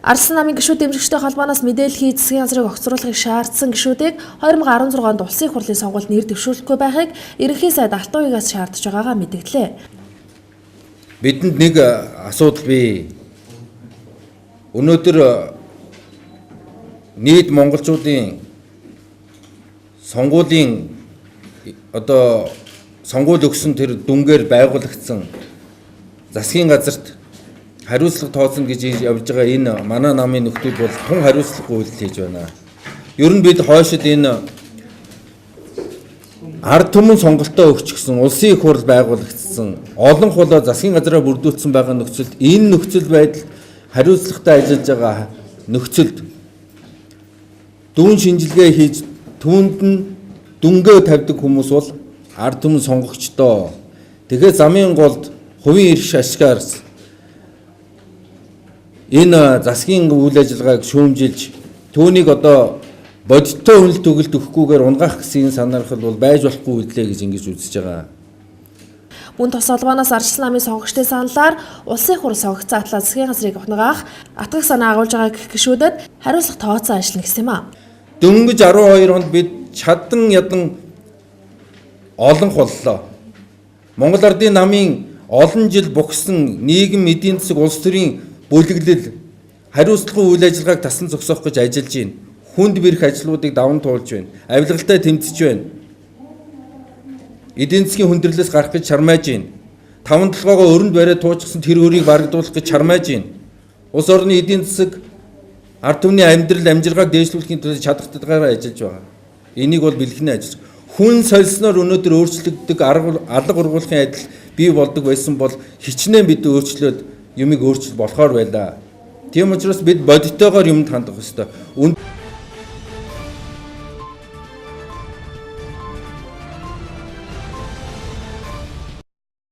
Ардсан намын гишүүд дэмжигчтэй холбооноос мэдээлэл хийж засгийн газрыг огцруулахыг шаардсан гишүүдийг 2016 онд улсын их хурлын сонгуульд нэр дэвшүүлэхгүй байхыг ерөнхий сайд Алтан уягаас шаардж байгаагаа мэдгдлээ. Бидэнд нэг асуудал бий. Өнөөдөр нийт монголчуудын сонгуулийн сонгууль өгсөн тэр дүнгээр байгуулагдсан засгийн газарт хариуцлага тооцно гэж явж байгаа энэ манай намын нөхдүүд бол тун хариуцлагагүй үйлдэл хийж байна. Ер нь бид хойшид энэ ард түмэн сонголтоо өгч гисэн улсын их хурл байгуулагдсан олон хулаа засгийн газараа бүрдүүлсэн байгаа нөхцөлд энэ нөхцөл байдал хариуцлагатай ажиллаж байгаа нөхцөлд дүүн шинжилгээ хийж түүнд нь дүнгээ тавьдаг хүмүүс бол ард түмэн сонгогчдоо. Тэгэхээр замын голд хувийн эрх ашигаар энэ засгийн үйл ажиллагааг шүүмжилж түүнийг бодиттой үнэлт төгөлт өгөхгүйгээр унгаах гэсэн санаархал бол байж болохгүй үйлдэлээ гэж ингэж үзэж байгаа. Мөн тос холбооноос Ардсан намын сонгогчдын саналаар улсын их хурл сонгогдсон атлаа засгийн газрыг ухнагаах атгах санаа агуулж байгаа гишүүдэд хариуцлага тооцоо ажиллана гэсэн юм а. Дөнгөж 12 онд бид чадан ядан олон хуллаа. Монгол Ардын намын олон жил бухсан нийгэм эдийн засаг улс төрийн бүлэглэл хариуцлагагүй үйл ажиллагааг тасан зогсоох гэж ажиллаж байна. Хүнд бэрх ажлуудыг даван туулж байна. Авилгалтай тэмцэж байна. Эдийн засгийн хүндрэлээс гарах гэж чармааж байна. 5 толгоогоо өрөнд бариад туучсан тэр өрийг барагдуулах гэж чармааж байна. Улс орны эдийн засаг ард түмний амьдрал амжиргааг дээшлүүлэхийн тулд чадхтайгаар ажиллаж байгаа. Энийг бол бэлгэний ажил. Хүн солисноор өнөөдөр өөрчлөгддөг алга ургуулгын адил бий болдог байсан бол хичнээн бид өөрчлөөд юмыг өөрчлөх болохоор байлаа. Тийм учраас бид бодиттойгоор юмд хандах ёстой.